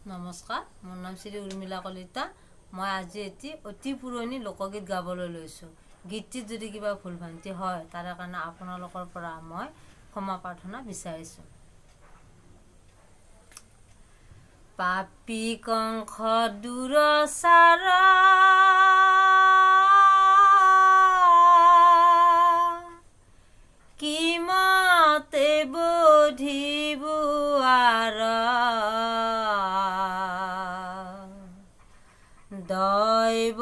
নমস্কাৰ, মোৰ নাম শ্ৰী উৰ্মিলা কলিতা। মই আজি এটি অতি পুৰণি লোকগীত গাবলৈ লৈছোঁ। গীতটিত যদি কিবা ভুল ভ্ৰান্তি হয় তাৰে কাৰণে আপোনালোকৰ পৰা মই ক্ষমা প্ৰাৰ্থনা বিচাৰিছোঁ। পাপী কংস দুৰচাৰ কিমতে বধিবুৱাৰ দৈব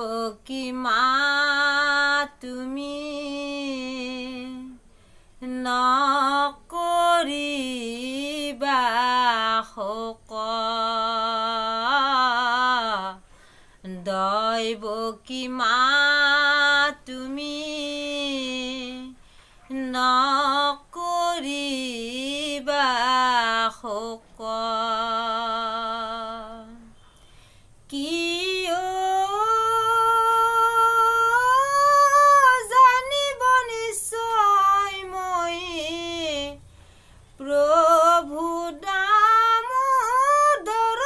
কিমা তুমি নকৰিবা শোক দৈব কিমা তুমি নকৰিবা শোক কিয় জানিব নিশ্চয় মই প্ৰভু দামোদৰ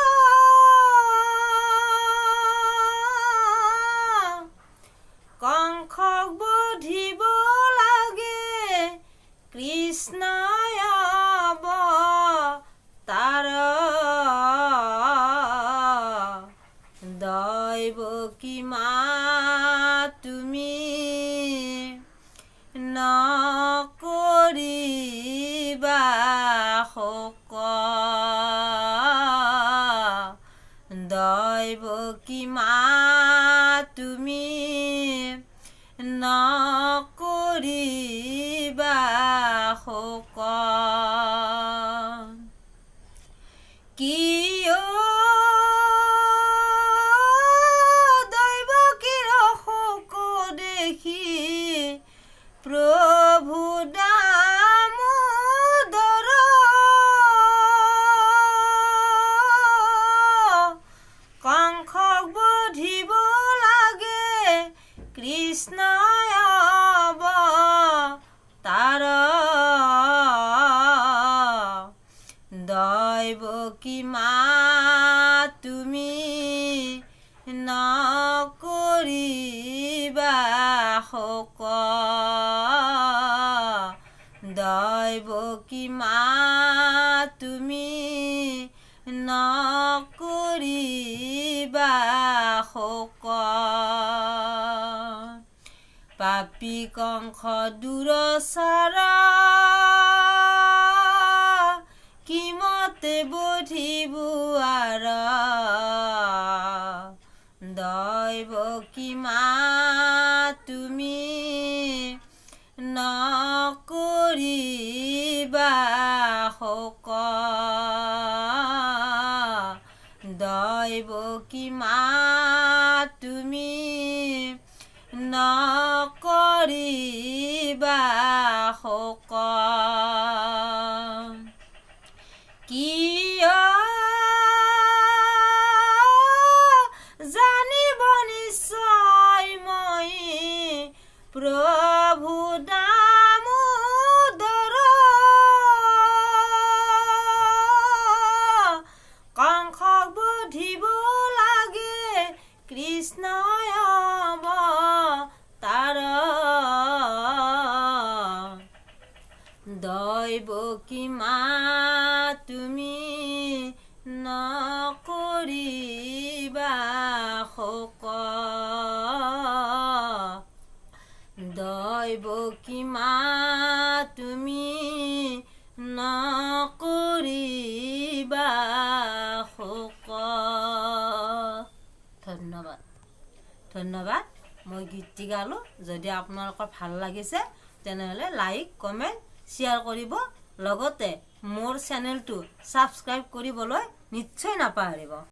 কংসক বধিব লাগে কৃষ্ণই অৱতাৰ দৈব কিমা তুমি নকৰিবা শোক দৈব কিমা তুমি নকৰিবা শোক কিয় দৈৱকীৰ শোক দেখি প্ৰভু দামোদৰ কংসক বধিব লাগে কৃষ্ণই অৱতাৰ দৈব কিমা তুমি নকৰিবা শোক দৈব কিমা তুমি নকৰিবা শোক পাপী কংস দুৰচাৰ কিমতে বধিবুৱাৰ দৈব কিমা তুমি নকৰিবা শোক দৈব কিমা তুমি নকৰিবা শোক কিয় জানিব নিশ্চয় মই প্ৰভু দামোদৰ কংসক বধিব লাগে কৃষ্ণই অৱতাৰ দৈব কিমা তুমি নকৰিবা শোক দৈব কিমা তুমি নকৰিবা শোক ধন্যবাদ। মই গীতটি গালোঁ। যদি আপোনালোকৰ ভাল লাগিছে তেনেহ'লে লাইক কমেণ্ট শ্বেয়াৰ কৰিব, লগতে মোৰ চেনেলটো ছাবস্ক্ৰাইব কৰিবলৈ নিশ্চয় নাপাহৰিব।